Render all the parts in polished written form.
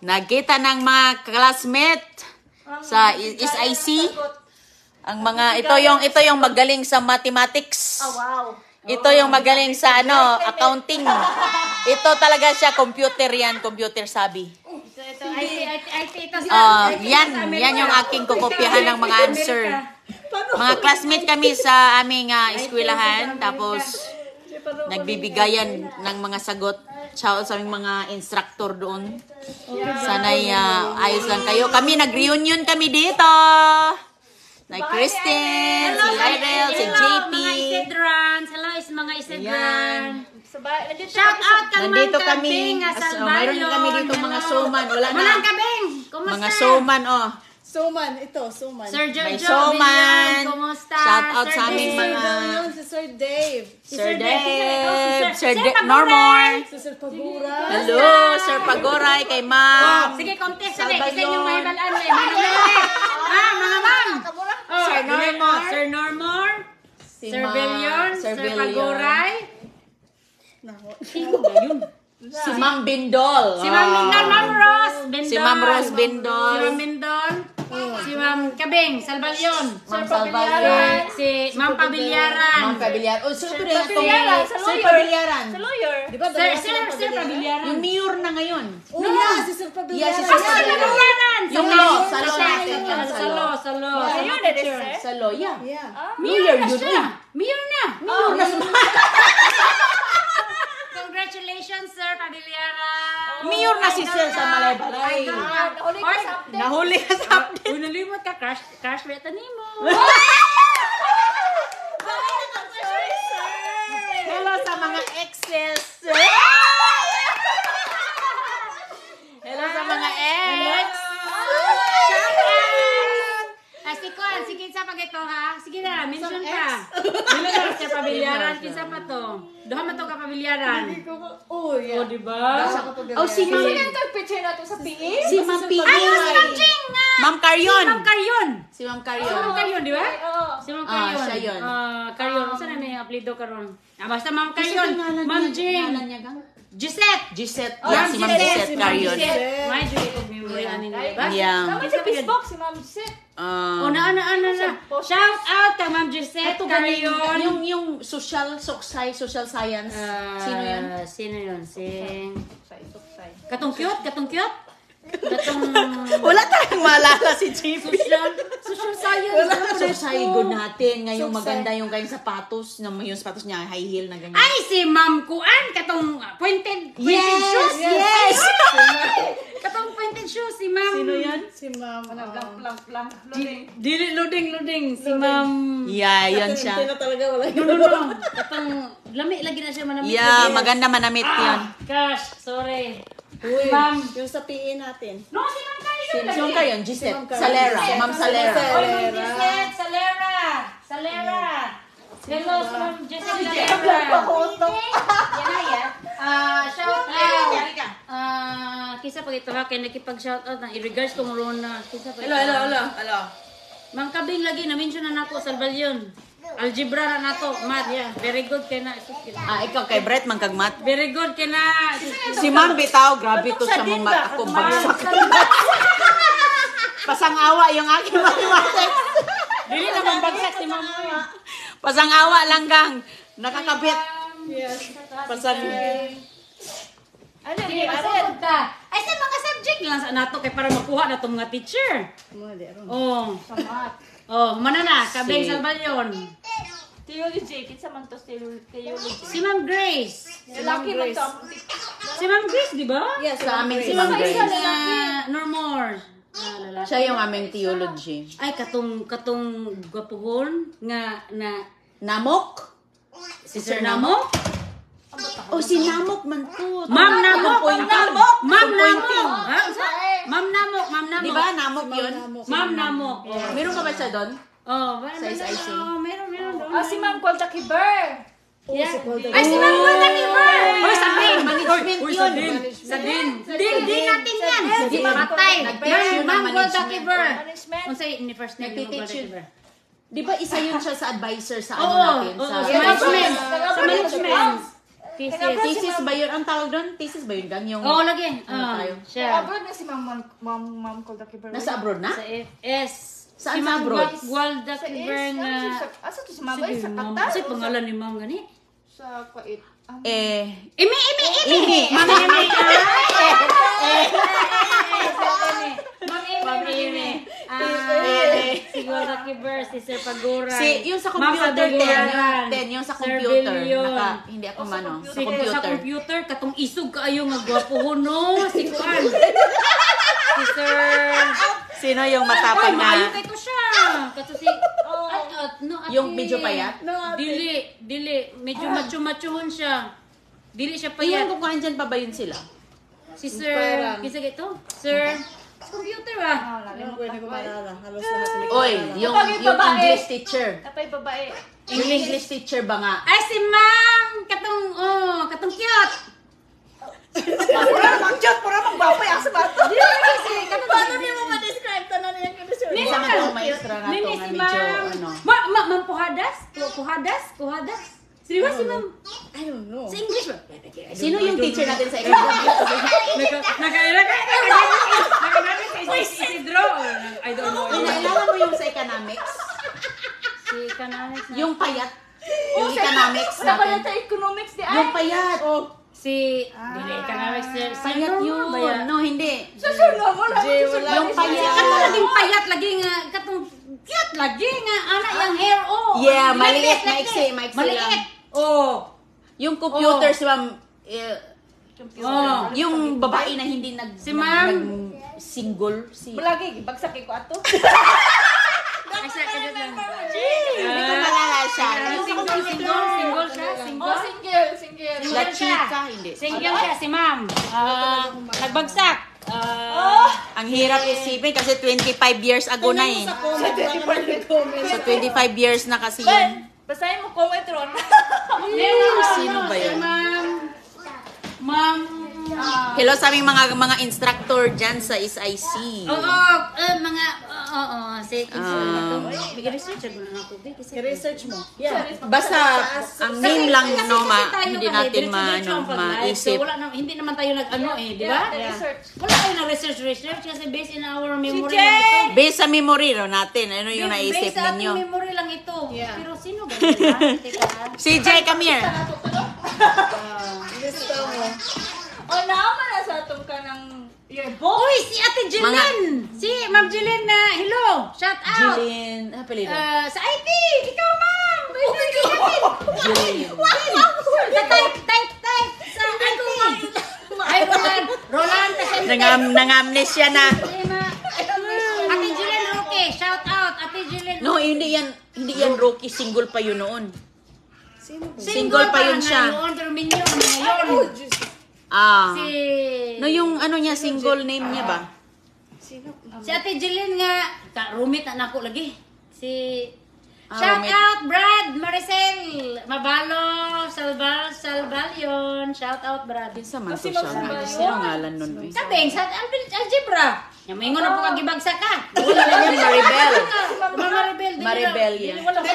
Nagkita ng mga classmate sa SIC. Ang mga ito yung magaling sa mathematics. Oh, wow. Ito yung magaling sa accounting. Ito talaga siya computer yan, computer savvy. Ito, IT ito sa... Yan yung aking kukopyahan ng mga answer. Mga classmate kami sa aming eskwelahan, tapos nagbibigayan ng mga sagot. Shout out sa aming mga instructor doon. Sana'y ayos lang kayo. Kami nag-reunion kami dito. Like Kristen, si Irel, si JP. Mga Isedrans. Hello, mga Isedran. Shout out kang Nandito Mang kami. Kabing, Mayroon kami dito mga suman. Wala na. Mang Kabing, kumusta? Mga suman, Suman, ito, Suman. Sir Jojo, May suman. kumusta? Shout out Sir sa aming Dave. mga... Si Sir Dave. Sir Dave, Sir Normor. Si Sir Pagura. Hello, Sir Pagoray, kay Ma'am. Sige, contest. Sige, Salbayon. isa yung mahibalaan. Mga ma'am. Sir Normor. Sir Normor. Si Sir Ma'am- Villion. Sir Sir Villion. Pagoray. Si Ma'am Bindol. Si Ma'am Bindol, Ma'am Rose Bindol. Si Ma'am Rose Bindol. Si Ma'am Bindol. Si Ma'am Kabing, Salbalyon. Ma'am Salbayon. Si Ma'am Pabilyaran. Ma'am Pabilyaran. Oh, siyempre, Pabilyaran, sa Sir lawyer. Pabilyaran. Sa lawyer. Di ba? Sir Pabilyaran. Yung mayor na ngayon. Oh, yeah, si Sir Pagura. Yeah, si Sir Sir Pabilyaran. Yung law, sa law natin. Sa law. Ayun na din, sir. Sa law, yeah. Yeah. Mayor yun. Mayor na. Mayor na sa Congratulations, Sir Pabilyaran. Mayor na si Sir sa Malaybalay. Nahuli ka sa update. Nahuli ka sa update. Uy, nalimot ka. Crash rate ni mo. Hello sa mga exes. Hello sa mga ex. Sige sa pag ito ha. Sige na, mention pa. Dili na sa pabilyaran kinsa pa to. Duha man to ka pabilyaran. Oh, yeah. Oh, di ba? Oh, si Kasi Ma'am. nga picture natin sa PE. Si Ma'am P. Ay, si Ma'am Ching nga. Ma'am Caryon. Ma'am Caryon. Si Ma'am Si Caryon. Ma'am Caryon, di ba? Oo. Si Ma'am Caryon. siya yun. Caryon. Saan na may apelido karon? Basta Ma'am Kasi Caryon. pangalan Ma'am niya- Jing. pangalan niya gang? Gisette. Gisette. Oh, Yeah, si Ma'am Gisette. Gisette Caryon. May Julie kog memory ani niya, ba? Yeah. Tama sa Facebook si Ma'am Gisette. Oh, na. Shout out kay Ma'am Gisette Ito ba Caryon. yung social science? Sino yun? Sino yun? Katong cute? Katong Wala tayong maalala si JP. social science. Sosaigo natin. Ngayong maganda yung kayong sapatos. Yung sapatos niya, high heel na ganyan. Ay, si Ma'am Kuan, katong pointed shoes. Yes! Katong pointed shoes, si Ma'am. Sino yan? Si Ma'am. Dili, loading. Si Ma'am. Yeah, yun siya. Hindi na talaga wala. No. Katong, lami lagi na siya manamit. Yeah, maganda manamit yun. Gosh, sorry. Uy, Ma'am. yung sa PE natin. No, si Ma'am Caryon. Sino kayo? Gisette. Ma'am Caryon. Salera. Ma'am Salera. Oy, Ma'am Gisette, Salera. Hello, Ma'am Gisette Salera. Yan. Shout out. Kisa pag ito ha, kaya nakipag-shout out na i-regards kong Rona. Kisa pag Hello. Mang Kabing lagi, na-mention na nako, Salbalyon. Algebra na nato, math. Very good kay na. Ikaw kay Brett, mangkagmat. Very good kay na. Si Ma'am Bitaw, grabe to sa mga mat ako bagsak. Pasang-awa yung aking mathematics. Dili naman bagsak si Ma'am. Pasang-awa lang gang. Nakakabit. Yes. Pasang... Ano Sige, yun? masugod ka. Ay, sa mga subject lang sa nato kay para makuha na itong mga teacher. Mga di aron. Oh. Sa math. Oh, manana, Kabing Si- Salbalyon. Theology. Kinsa man to theology. Si Ma'am Grace. Lalaki man to. Si Ma'am Grace, di ba? Yes, Sa amin si Grace. Ma'am Grace. Normor. Lalaki. Siya yung aming theology. Ay, katong gwapuhon nga na Namok? si Sir Namok. Oh, si Namok man to. Ma'am Namok. Ma'am Namok. Pointing. Ha? Ma'am Namok. Di ba Namok yun? Ma'am Namok. Meron ka ba siya doon? Oh, Sa SIC. meron doon. Si Ma'am Colta Kiber. Yeah. Golden. Ay, si Ma'am Golda Kiber! Oy, sa din! Management yun. Sa din! Din natin yan! Di matay! Ma'am Golda Kiber! Management. Unsay ni first name ni Golda Nagtiteach yun. Kiber? Di ba isa yun siya sa advisor sa ano Oo, natin? oo, Sa sa management. Sa management. Thesis ba yun? Ang tawag doon? Thesis ba yun? Gang yung... Oo, lagi. tayo? Siya. Abroad na si Ma'am Golda Kiber. Nasa abroad na? Sa FS. Saan si sa Ma'am abroad? Walda Kiber nga. Asa to si Ma'am? Ay, sa Qatar? Kasi pangalan ni Ma'am gani. Sa Kuwait. Imi. Ma'am Imi. Ma'am Imi. Si Walda Kiber, si Sir Paguray. Yung sa computer, yung sa computer. Hindi ako mano. Sa Sa computer. computer, katong isog kaayo nga gwapo no. Si Kuan. Si Sir... Sino yung matapang Maayo na... kay ko siya. Kato si... Yung medyo payat? Dili. Medyo macho-machohon siya. Dili siya Yung payat. kung andyan pa ba yun sila? Si Sir... Kisa gito? Sir... Computer ah. Ano ko hindi ko maalala. Halos lahat may Oy, yung English teacher. Kapay babae. Yung English teacher ba nga? Ay, si Ma'am! Katong cute! Ang cute, pura mang baboy ako sa bato. Paano niyo mo ma-describe? Tanan niya yung condition. Isa man itong maestra na Nini ito nga si medyo Ma'am. ano. Ma'am Puhadas? Sino ba si Ma'am? I don't know. Sa English ba? Sino yung teacher natin sa economics? Nagkailangan kay Isidro. I don't know. Nailangan mo yung sa economics? Si Economics na. Yung payat? Yung economics Sa pala natin? sa economics di ay. Yung payat! Si... Dili, Economics. Payat yun! No, hindi. Susunod mo lang. Yung payat! Katong laging payat, lagi nga, katong cute, lagi nga, anak yung hair, oh. Yeah, maliit, Like maiksi this. lang. Maliit. Oh. Yung computer, si ma'am, Oh. yung babae na hindi Si ma'am. single, si... Malagi, bagsakin ko ato. Ay, sa kadit lang. Hindi ko malala siya. Yung Single siya, Oh, single. single. La chica, hindi. Single siya, si ma'am. Nagbagsak. Ang hirap isipin kasi 25 years ago na eh. Sa comment, baka nag-comment. So 25 years na kasi yun. Basahin mo comment ron. Sino ba yun? Ma'am. Hello sa aming mga instructor dyan sa SIC. Mga, sige, research mo na ako. I-research mo. Yeah. Basta ang name lang no hindi kasi natin diretso-diretso ang pag-live. maisip. So, hindi naman tayo nag-ano di ba? Research. Wala tayo na-research kasi based in our memory Si lang ito. Based sa memory no natin, ano yung naisip Based sa ating ninyo? memory lang ito. Yeah. Pero sino ba yun? Teka. Si Jay, come here. Lista mo. O, naama na sa atong ka ng yearbook. Uy, si Ate Jilin! Si Ma'am Jilin na, hello! Shout out! Jillian, palido. Sa IT! Ikaw, ma'am! Jillian. Sa type! Sa IT! Ay, Roland! Kasi Nang-amnesia na. Ate Jilin Roque, shout out! Ate Jilin No, hindi yan rookie, single pa yun noon. Sino ba? Single pa yun siya. Ngayon, pero minyo, ngayon. Ah. Si... No, yung ano niya, single name niya ba? Sino? Si Ate Jilin nga, rumit na nako lagi. Si Ah, shout rumit. out Brad Maricel Mabalo Salvalion. Shout out Brad. Sa man to Kasi siya. magsabayo. Sino ngalan nun? Uy? Kabeng sa algebra. Yamingon na po kagibagsa ka. Wala na yan, Maribel. Maribel. di Maribel na- yan. Wala ka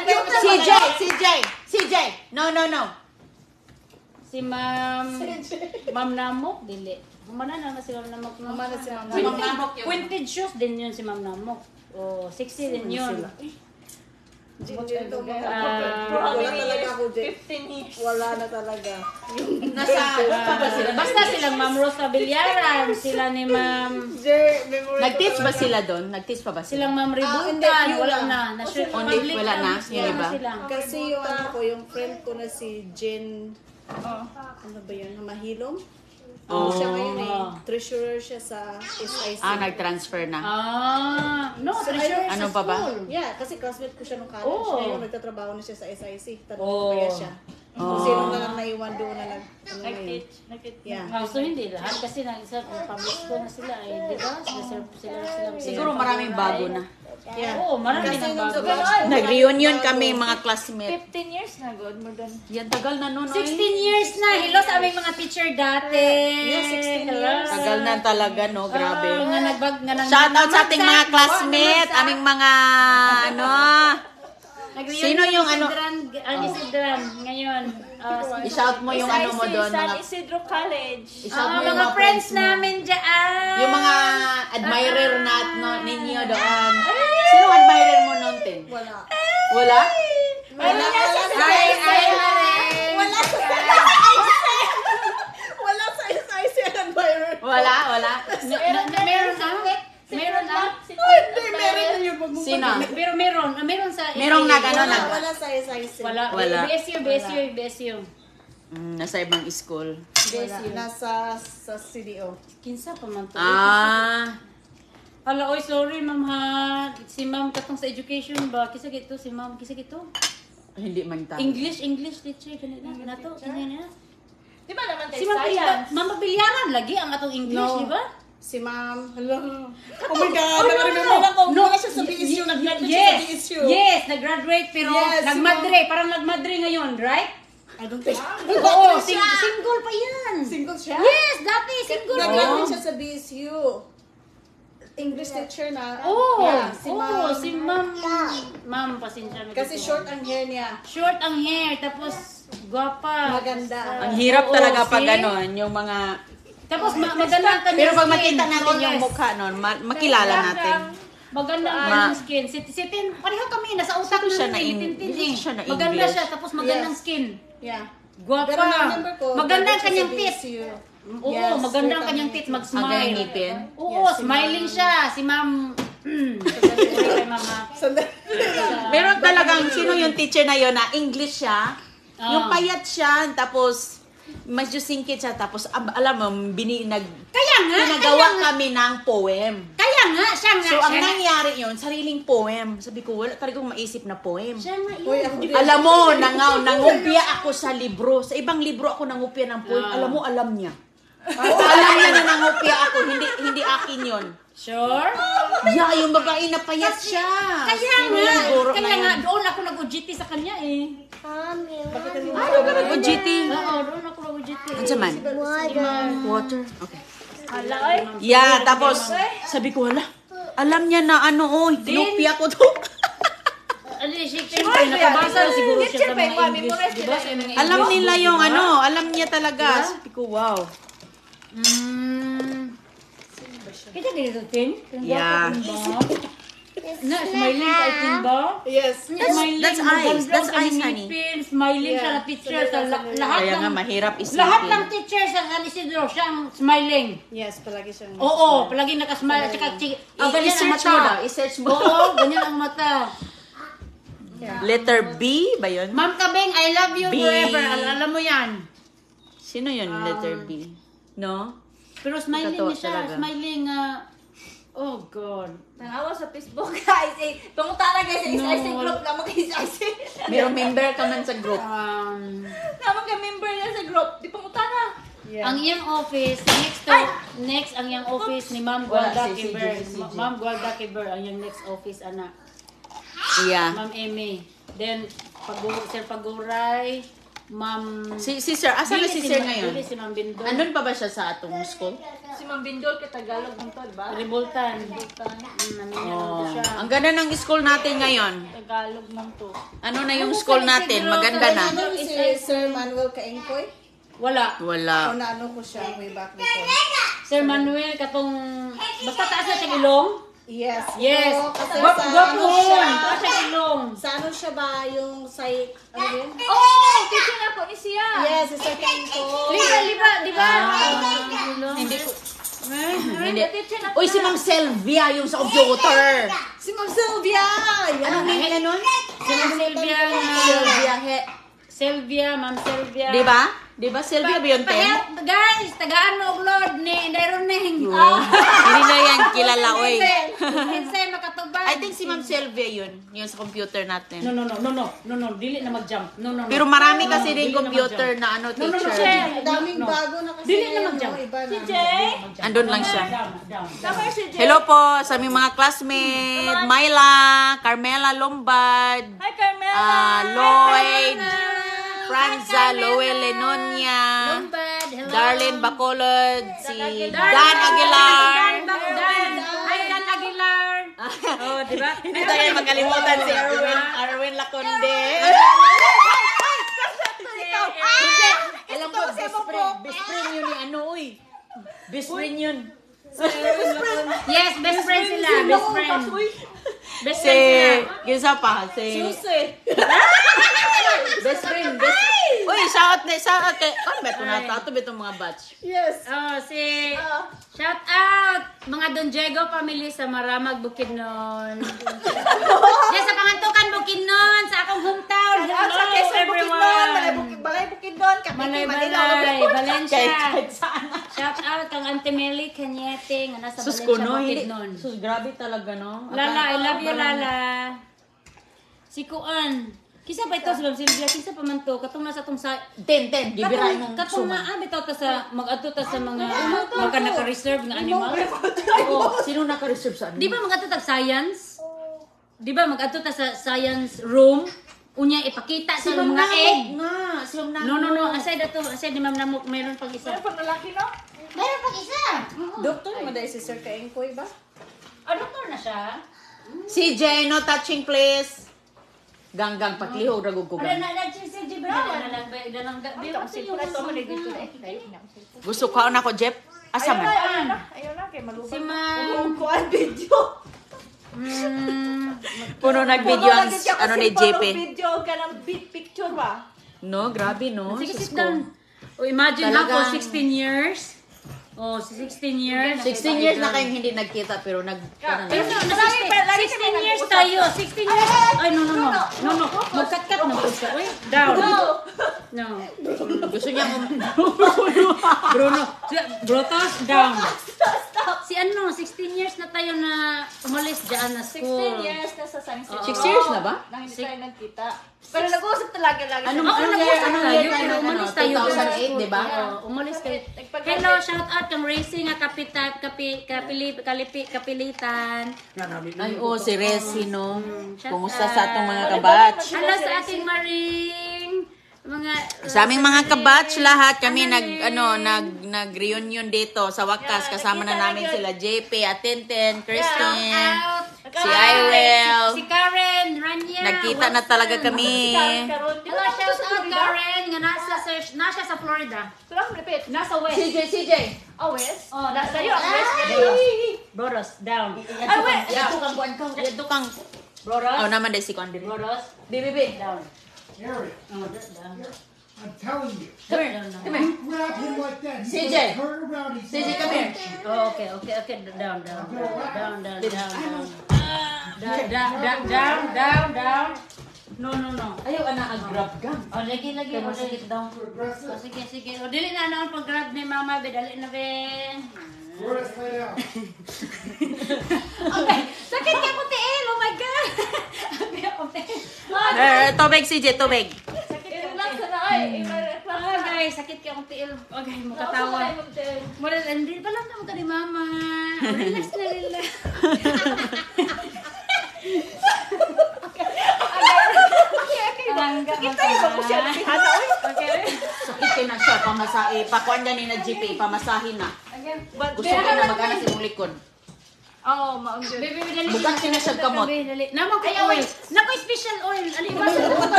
CJ. No. Si Ma'am Namok dili. Humana na si Ma'am Namok. Humana si Ma'am Namok yun. Pointed shoes din yun si Ma'am Namok. Oh, sexy din yun. Wala talaga ako, Jay. 15 years. Wala na talaga. Nasa, Basta silang Ma'am Rosa Villarran, sila ni Ma'am Jay, memory nag-teach ba sila doon? Nag-teach pa ba sila? silang Ma'am hindi, Ributan, yun wala lang. na. Only, wala na, yung iba? Kasi yung ano ko, yung friend ko na si Jen, ano ba yun, Mahilom? Oh. Siya ngayon treasurer siya sa SIC. Nag-transfer na. No, treasure sa Ano pa ba? school. Yeah, kasi classmate ko siya nung college. Oh. Ngayon, nagtatrabaho na siya sa SIC. Tanong Oh. ko kaya siya. Kung sino na lang naiwan doon na Nag-teach. Yeah. So hindi lahat kasi isa public school na sila eh, di ba? Sila. Siguro maraming bago na. Yeah. Oo, marami Kasi nang nung sa bago. batch ko, Nag-reunion kami mga classmates. 15 years na good, more than. Yan, tagal na nun. 16 years na. Hello sa aming mga teacher dati. Yeah, 16 Hello. years. Tagal na talaga, no? Grabe. Nga nagbag nga nang Shout out sa ating mga classmates, aming mga, ano, Nag-reunion Sino yung sa ano? Ang Isidran, ngayon. I-shout mo yung ano mo doon. San Mga, Isidro College. i-shout mo yung mga friends mo. namin dyan. Yung mga admirer ninyo doon. Sino admirer mo noon, Tin? Wala. Wala? Wala sa SIC ang admirer. Wala? Meron na? Meron na? Hindi, meron na yun. Sino? Pero meron sa... Merong nag-ano, Wala sa SIC. Wala. Wala. BSU. Nasa ibang school. Wala. Nasa sa CDO. Kinsa pa man to. Ah, Oy, sorry ma'am ha. Si ma'am katong sa education ba? Kisa gito si ma'am, kisa gito. hindi man tayo. English teacher kanina. Nato, kanina. Di ba naman tayo Si ma'am science? Ma'am Bilyaran lagi ang atong English, No. di ba? Si ma'am. Hello. Oh my God. Nag-remember ako. Wala siya sa BSU. Nag-graduate siya sa BSU. Yes, nag-graduate pero Yes, nagmadre, parang nagmadre ngayon, right? I don't think. Oo, single pa yan. Single siya? Yes, dati single. Nag-graduate siya sa BSU. English teacher na. Oo, Yeah, si ma'am. si ma'am. Ma'am, pasensya na. Kasi dito. short ang hair niya. Short ang hair, tapos gwapa. Maganda. Ang hirap Oo, talaga pag see? gano'n, yung mga... Tapos maganda ang kanyang Pero pag skin, makita natin yung flawless. mukha nun, makilala natin. Maganda ang kanyang skin. Si Tin, pareho kami, nasa utak Dito siya na na Tin dito siya na Maganda English. siya, tapos magandang Yes. skin. Yeah. Gwapa. Pero na-remember ko. Maganda ang graduate siya kanyang sa teeth. BSU. Oo, Yes, maganda ang short kanyang ang teeth, Ang mag-smile. kanyang ngipin. Oo, Yes, si smiling ma'am. siya. Si ma'am... Sorry kay mama. Sandali. Meron talagang, sino yung teacher na yon na English siya, yung payat siya, tapos medyo singkit siya, tapos alam mo, pinagawa kami ng poem. Kaya nga, siya nga. So, ang siya nga. nangyari yun, sariling poem. Sabi ko, wala talagang maisip na poem. Siya nga yun. Uy, ako din. Alam mo, nangupya ako sa libro. Sa ibang libro ako nangupya ng poem. Alam mo, alam niya. Alam niya na nangupya ako. Hindi akin yun. Sure? Yeah, yung babae na payat siya. Kaya Sino nga. yung guro na Kaya nga, yun? doon ako nag-UGT sa kanya eh. O, GT. Oo, doon ako nag-UGT. Ano man? Water. Okay. Hala, oy. Yeah, tapos, sabi ko, wala. Alam niya na ano, kinupya ko to. Ano siyempre, nakabasa na siguro siya sa mga English. Diba? Sa mga Alam English nila book, yung diba? ano, alam niya talaga. Sabi ko, wow. Kita dito, Tin? Yeah. Na, smiling kay Tin ba? Yes. Smiling, that's eyes. maganda That's ang eyes, kanyang honey. ngipin, smiling siya na teacher sa lahat Kaya ng... nga, mahirap Lahat isipin. ng teacher sa San Isidro, siyang smiling. Yes, palagi siyang. Oo, palagi nakasmile. At saka, ganyan ang I-search mata. mo daw, i-search mo. Oo, ganyan ang mata. Letter B ba yun? Ma'am Kabeng, I love you B. forever. Alam mo yan. Sino yun, letter B? No? Pero smiling Totoo niya siya. talaga. Smiling, oh God. Nangawa sa Facebook, guys. Eh, pumunta na guys sa SIC group lang mag-SIC. Pero member ka man sa group. Naman ka member yan sa group. Di pumunta na. Yeah. Ang iyang office, next ang iyang office ni Ma'am Wala, Gualda si Kiber. CJ. Ma'am Gualda Kiber, ang iyang next office, anak. Yeah. Ma'am Amy. Then, Sir Paguray, Ma'am... Si Sir, asan na si Sir ngayon? Dili si Ma'am Bindol. Andun pa ba siya sa atong school? Si Ma'am Bindol, ka Tagalog ng to, diba? Ribultan. Naminyan Oh, ko siya. ang ganda ng school natin ngayon. Tagalog ng to. Ano na yung school natin? Maganda na. Ano si Sir Manuel Kaingkoy? Wala. Wala. O naano ko siya way back before. Sir Manuel, katong... Basta taas na siya ilong? Yes. Yes. So, kasi Gwapo sa ano siya, taas siya ilong. sa ano siya ba yung sa, ano yun? Oh, teaching ako ni siya. Yes, si Sir Kaingkoy. Di ba? Hindi ko... Hindi. Teaching ako. Uy, si Ma'am Selvia, yung sa computer. Si Ma'am Sylvia! Anong name niya nun? Si Ma'am Sylvia. Selvia. Sylvia, Ma'am Sylvia. Di ba? Di ba? Selvia ba yun, Ten? Guys, tagaan mo upload ni Daironing. Hindi na yan kilala, oy. Kinsay makatubag. I think si Ma'am Selvia yun. Yung sa computer natin. No, dili na mag-jump. No. Pero marami kasi din dili na computer na ano, No, teacher. Daming bago na kasi. Dili na ngayon, mag-jump. no? Iba na. Si Jay. Andun lang siya. Down. Tama si Jay. Hello po sa aming mga classmate. Myla, Carmela Lombard, Hi, Carmela. Lloyd, Franza, Lowell Lenonia, Lombard, hello. Darlene Bacolod, si Dan Aguilar. Hi, Dan Aguilar. Oh, di ba? Hindi tayo magkalimutan si Arwin Laconde. Best friend yun ni ano, uy. Best friend yun. Yes, best friend sila. Best friend. Best Si, friend sila. gisa pa, si... Best friend, Uy, shout out kay... Ano ba ito natato ba itong mga batch? Yes. Oh, si... Shout out! Mga Don Diego family sa Maramag, Bukidnon. Yes, sa Pangantukan, Bukidnon. Sa akong hometown. Hello, everyone. Balay Bukidnon. Balay, Valencia. Kahit saan. Shout out kang Auntie Meli Cañete nga nasa Sus Valencia, ko, no? Bukidnon. Sus, grabe talaga, no? Lala, I love you, Lala. Si Kuan. Kisa ba ito, Ma'am Silvia? Kisa pa man to. Katong nasa tong sa... 10, gibirain mong Katong suma. bitaw ta sa... Mag-ato ta sa mga... Mga naka-reserve nga animal. Oo, sino naka-reserve sa ano? Di ba mag-ato ta science? Di ba mag-ato ta sa science room? Unya ipakita sa mga egg. Nga, si Ma'am No. Aside ato. Aside ni Ma'am Namok. Meron pang isa. Pag lalaki, no? Meron pang isa. Doktor naman dahil si Sir Kaengkoy ba? Doktor na siya. CJ, no touching please. Ganggang paklihog ragog ko gang. Si Gibran. Gusto ko na ko Jeff. Asa man? Ayaw na, kay maluban. Si Ma'am... Kuan video. Puno nag-video ang ano ni JP. Video ka ng big picture ba? No, grabe no. Sige, Sus sit ko. down. Imagine ha, Talagang- for 16 years. 16 years. 16 years na kayong hindi nagkita pero Pero no, 16 years tayo. 16 years. Ay, no. Magkat-kat na po siya. Uy, down. No. gusto niya Bruno. Brotos, down. Si ano, 16 years na tayo na umalis dyan na 16 school. years na sa science. 6 years na ba? Nang hindi tayo nagkita. Pero nag-uusap talaga lagi. Anong Ako year nag-usap tayo? tayo, pero umalis tayo. 2008, di ba? Umalis kayo. Hello, shout out kang Racing nga kapilitan. Ay, si Resi, no? Shout Kumusta out. sa atong mga kabatch? Hello sa ating Maring. Mga Sa aming mga kabatch lahat, kami nag-reunion dito sa wakas. Kasama na namin sila JP, Atenten, Christine, si Irel. Si Karen, Rania. Nagkita na talaga kami. Hello, shout out Karen nga nasa sa Florida. Pero repeat. Nasa West. CJ. Oh, West? Oh, nasa Sa'yo, ang West. Boros, down. Ay, wait! Ito kang kuan ka. Ito kang... Boros. Oh, naman dahil si Kuan diri. Boros. Bibi. Down. Harry, Oh, down. I'm telling you, Come here. Come here. you grab him like that. He's CJ. gonna turn around. He's CJ, gonna come here. Oh, okay. Down. Down. No. Ayaw, grab ka. Oh, lagi. Oh, down. aggressive. Oh, sige. Oh, dili na naon pag-grab ni Mama, be. Dali na, be. Forrest, lay down. Okay. Sakit ka ko, tiil. Oh my God. Tubig, CJ, tubig. I-relax na ay. Ah, guys, sakit ka akong tiil. Okay, makatawa. Mura, hindi pa lang naman ka ni Mama. Relax. Sakit tayo ba po siya? Okay. Sakit na siya, pamasahe. Pakuan niya ni na GP, pamasahin na. Gusto ko na mag-anak sa mong likod. Oo, maunod. Baby, dali. Bugat ka na siya kamot. Baby, dali. Naman ko oil. Nako, special oil. Ali,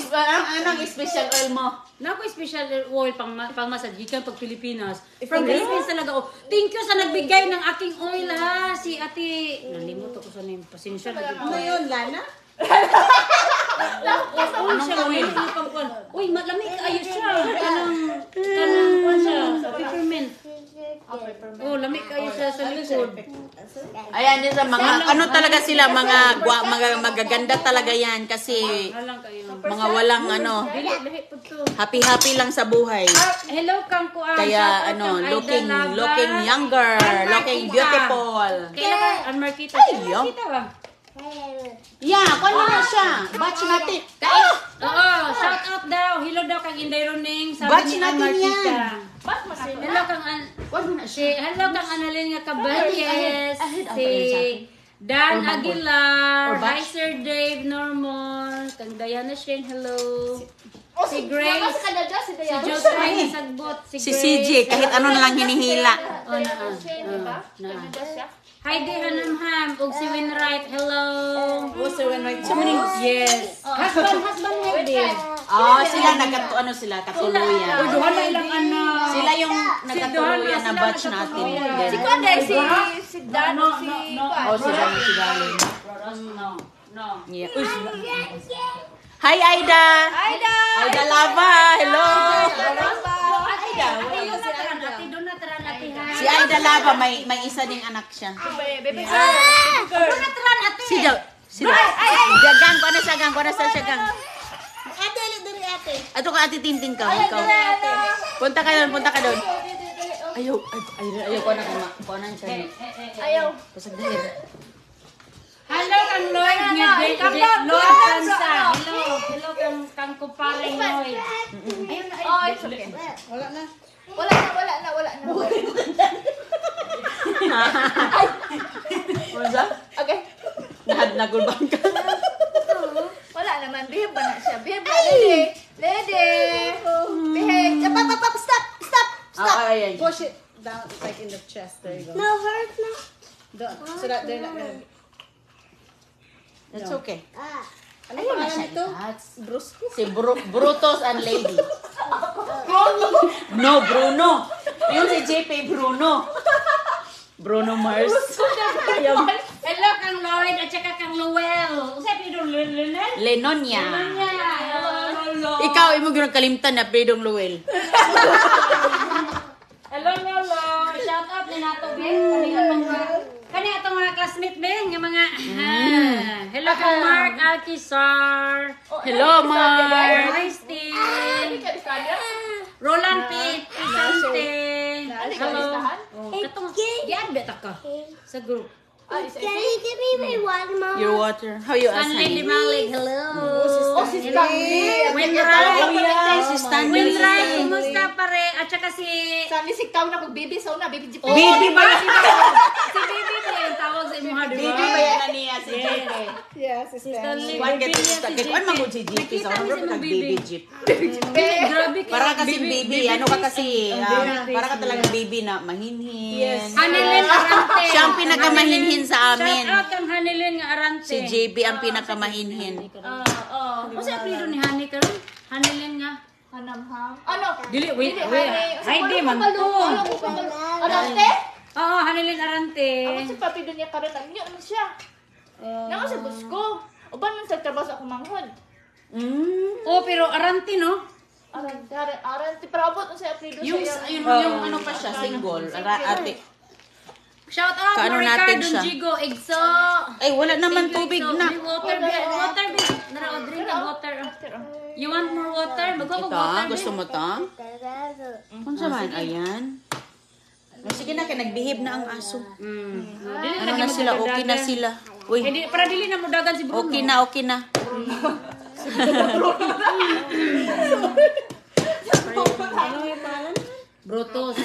ba? Anong special oil mo? Nako, special oil pang massage. Gikan pag Pilipinas. From Philippines talaga. Oh, thank you sa nagbigay ng aking oil, ha. Si ate. Nalimot ako sa name. Pasensya na. Ano yun, Lana? Ano siya oil? Uy, malamig kayo siya. Kanang siya. Peppermint. Oh, lamig kayo siya sa likod. Ayan, din sa mga, ano talaga sila, mga magaganda talaga yan kasi Halang kayo. mga walang Dili po to. happy-happy lang sa buhay. Hello, Kang Kuan. Kaya looking younger, looking beautiful. Kailan ka? Ang Marquita. Ay, Marquita ba? Yeah, kung na siya. Batch natin. Oo, shout out daw. Hello daw kang Inday Roning. Sabi Batch ni natin Marquita. yan. Hello kang hello kang Annalyn nga Caballes. Si Dan Aguilar. Hi Sir Dave Norman. Kang Diana Shane, hello. Si Grace. Sa Canada, si Si Diana. Josephine Sagbot. Si CJ, kahit ano na lang hinihila. Oh, Canada siya. Heidi Hanamham. Ug si Winright, hello. What's the one right? Yes. Husband Heidi. Sila ano sila, katuluyan. Duha na ilang anak. Sila yung nagkatuluyan na batch natin. Si Kuya, si Dano, si Oh, si Darling. No. Yeah. Hi, Aida! Aida! Aida Lava! Hello! Si Aida Lava, may isa ding anak siya. Si Jagang, kung ano siya, Gang? Kung ano siya, Gang? Ate, dali ate. Ato ka, Ate Tinting ka. Ikaw. Punta ka doon. Ayaw, ko na kumakuanan siya. Ayaw. Pasag dahil. Hello kang Lloyd nga Lloyd Kansa. Hello kang kumparing Lloyd. Oh, it's okay. Wala na. Wala na. Unsa? Okay. Nagulbang ka. Wala naman. Behave ba na siya? Behave ba? Lady. Behave. Stop. Ay. Push it down, like in the chest. There you go. No hurt na. So that they're not gonna... That's okay. Ano pangalan nito? Brusco? Si Brutus and Lady. No, Bruno. Yung si JP Bruno. Bruno Mars. Hello kang Lloyd at saka kang Lowell. Usay pidong Lenonia. Lenonia. Hello. Ikaw, imo gyud kalimtan na Pedong Luel. Hello. Shout out ni nato Ben. Kani atong mga classmate Ben, nga mga hello kang Mark Alkisar. Hello, Mark. Hi Steve. Roland P. Pisante. Hello. Katong yan beta ka sa group. Daddy, give me my one, Mom. Your water. How you ask Stanley honey? Limalig, hello. Si Stanley. Winray. Si Stanley. Winray, kumusta pare? At saka si Stanley, siktaw na mag-baby. So na, baby jeep. Baby ba yan? si Baby ba yung tawag sa imo, di ba? Baby ba yan na niya si JP? Yes, si Stanley. One Baby get niya to si Kung magod si JP Nakita sa niyo orang si nag baby. baby jeep. Grabe ka. Para kasi baby, ano ka kasi, para ka talagang baby na mahinhin. Yes. Hanilin Arante. Siya ang pinakamahinhin sa amin. Shout out kang Hanilin nga Arante. Si JB ang pinakamahinhin. Ano sa apelido ni Hani karon? Hanilin nga. Hanamham. Ano? Dili, wait. Ay, di man Ano to. Arante? Oo, Hanilin Arante. Ako si papi doon niya karon. Nagniyo naman siya. Naka sa bus ko. Uban man sa trabaho sa akong manghod. Oh, pero Arante no? Arante. Pero abot mo sa apelido Yung ano pa siya, single. Ate. Shout out Kaano mo natin Ricardo siya? Jigo, Egso. Ay, wala naman tubig na. Water. Nara, drink ng water. You want more water? Magkakong water. Ito, gusto mo to? Kung sa man, ayan. Sige na, nag-behave na ang aso. Ano na sila? Okay na sila. Uy, Para dili na mo dagan si Bruno. okay na. Brutus.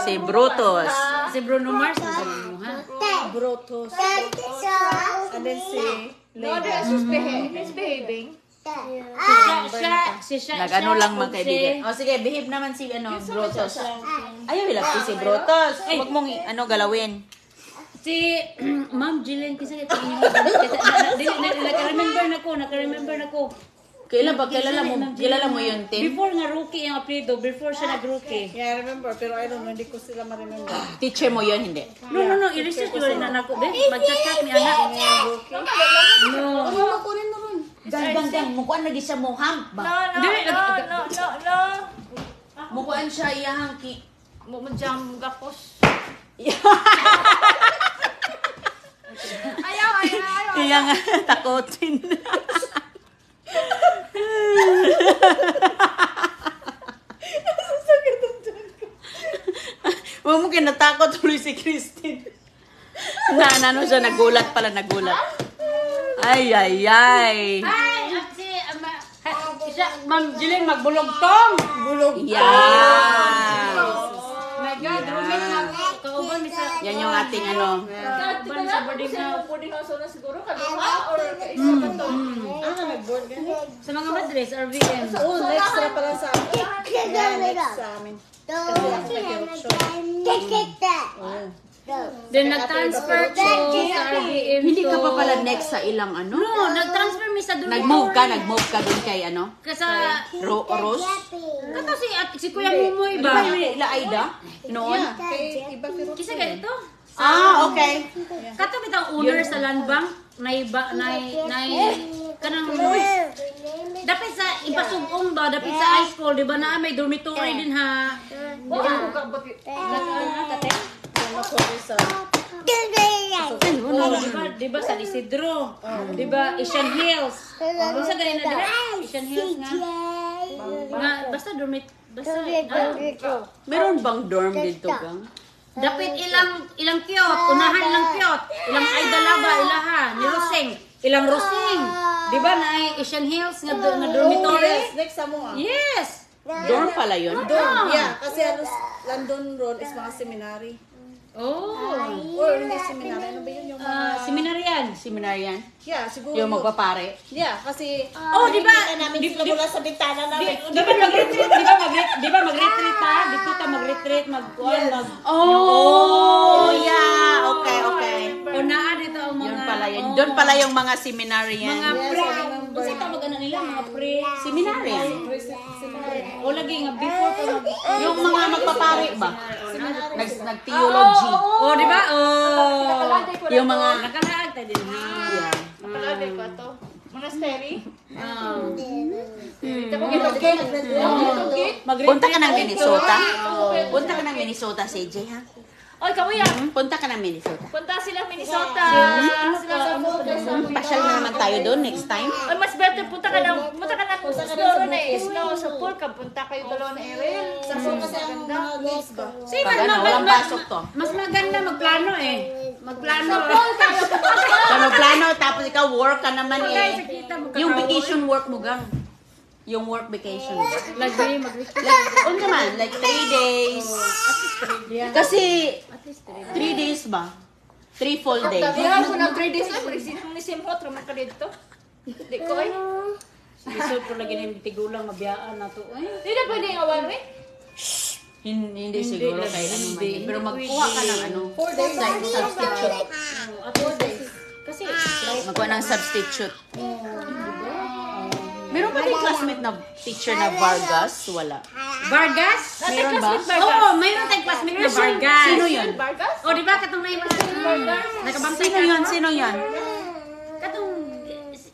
Si Brutus. Si Bruno Mars. Mo, ha? Brutus. And then si No, he's behaving. Nag-ano lang mga kaibigan. O sige, behave naman si Brutus. Ayaw ilapti si Brutus. Huwag mong galawin. Si Ma'am Jillian, kasi naka-remember na ko. Kilala mo yun, Tim? Before nga rookie ang apelido, before siya nag-rookie. Yeah, I remember, pero I don't know, hindi ko sila ma-remember. Teacher mo yun, hindi? No, i-research ko rin na nako. Mag-chat-chat ni anak. No. Makunin mo rin. Gang. Mukuan lagi siya mo, ham. No. Mukuan siya, iyahang ki. Mujam gakos. Iya nga, takotin. Huwag mo kinatakot tuloy si Christine. Ano siya, nagulat. Ay. Ay, at si Ma'am Jillian magbulog-tong. Yeah. My God, roommate na kauban mi sa Yan yung ating kauban sa boarding house. Boarding house na siguro kaduha or isa pa to. Nag-board ka? Sa mga madres, RVM. Oh, next na pala sa amin. Yeah, next sa amin. Kasi ako nag-show. Then nag-transfer ko sa RBM. Hindi ka pa pala next sa ilang ano? No, nag-transfer mi sa dormitory. Nag-move ka dun kay ano? Sa Rose? kato si Kuya Mumoy ba? Ila Aida? Noon? Kay iba pero Kisa ganito. Okay. Kato bitang owner sa land bank nay kanang dapat sa ipasugong ba dapat sa high school di ba na may dormitory din ha. Di ba sa Isidro? Di ba Asian Hills? Kung sa ganyan na di ba? Asian Hills nga. Basta basta Meron bang dorm dito kang? dapat ilang cute, unahan lang cute. Ilang ay dalaba ilaha ni Roseng. Ilang Roseng. Di ba na Asian Hills nga dormitory? next sa mo. Yes. Dorm pala yun? Yeah, kasi halos London Road is mga seminary. Oh. Or hindi seminary, ano ba yun yung mga... Seminaryan. Seminaryan? Yeah, siguro Yung magpapare? Yeah, kasi... Oh, di ba? namin sila mula sa bintana namin. Di ba mag-retreat? Di ba mag-retreat ha? Dito ta mag-retreat, Oh, yeah. Okay. Unaan dito ang mga... Yun pala yun. Doon pala yung mga seminarian. Mga pre. Kasi tawag ano nila, mga pre. Seminarian? O lagi nga, before pa mag... Yung mga magpapare ba? Nag-theology. Oh, di ba? Oh. Yung mga... Nakalaag tayo din. Yeah. Palagi ko to. Monastery. Punta ka ng Minnesota? Punta ka ng Minnesota, CJ, ha? Oy, kamuya. Punta ka ng Minnesota. Punta sila Minnesota. Sila sa Pasyal na naman tayo doon next time. Ay, mas better punta ka ng snow na eh. Snow sa pool ka. Punta kayo dalawa na Ariel. Sa pool kasi ang ganda. Sige, Pag ano, walang pasok to. mas maganda magplano eh. Magplano. Plano, tapos ikaw work ka naman Guys, eh. kita mo Yung vacation work mo gang. Yung work vacation. Lagi Like, naman, like 3 days. Kasi, 3 days ba? 3 full days. Kaya ako na 3 days ay presidente ni Simpo traman ka dito. Di ko ay. Isod ko lagi na yung tigulang mabiyaan na to. Di na pwede awan mo. Hindi siguro Hindi, kahit ano man. hindi. Pero magkuha ka ng ano. Like substitute. Kasi Magkuha ng substitute. Meron ba tayong classmate na teacher na Vargas? Wala. Vargas? Meron ba? Oo, mayroon tayong classmate na Vargas. Sino yun? Vargas? O, di ba? Katong na yung mga nakabantay Sino yun? Sino yun? Katong...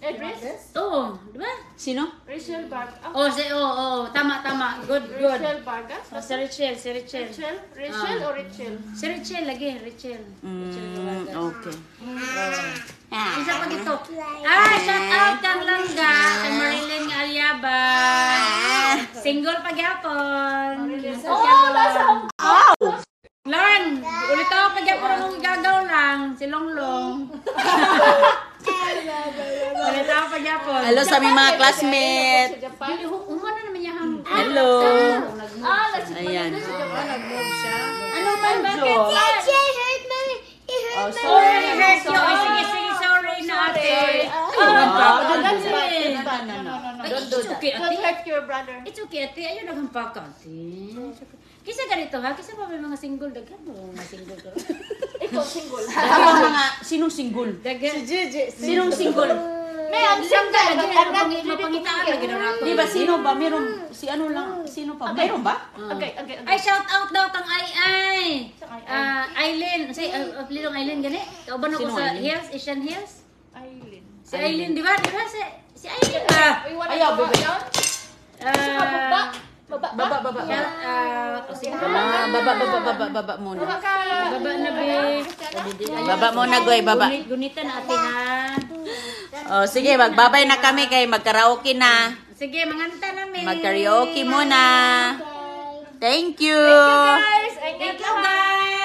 Address? Oo, di ba? Sino? Rachel Vargas. Oo, tama. Good. Rachel Vargas? Oh, si Rachel. Rachel o Rachel? Si Rachel lagi, Rachel. Okay. Isa pa dito. Shout out kang Langga, kang Marilyn nga Alyaba. Single pa gyapon. Oh, Lang, ulit ako pa gyapon mong gagaw lang, si Longlong. Ulit ako pa gyapon. Hello sa aming mga classmate. Umano naman niya ham. Hello. Ayan. Ayan. Ano ba ba? Oh, Sorry, hurt you. Sige, sorry na ate. It's okay, Don't ate. hurt your brother. It's okay, ate. Ayun naman pa ka, ate. Kisa ganito ha? Kisa pa may mga single. Daghan mo mga single ko. Ikaw single. Sinong single? Daghan. Sinong single? May ang single. Mapangitaan lagi na nato. Di ba sino ba? Meron, si ano lang, sino pa? Meron ba? Okay. Ay, shout out daw tang Ay. Aileen. Say, Lilong Aileen gani. Kauban ako Sino sa Aileen? Hills, Asian Hills. Aileen. Si Aileen, di ba? Si Aileen ba? Ayaw, bebe. Baba. Baba. Shout out. O sige. Baba muna. Baba na be. Baba muna, Goy, baba. Gunitan na ate ha. Oh, sige, magbabay na kami kay magkaraoke na. Sige, manganta namin. Magkaraoke muna. Thank you. Guys, I Thank get you guys.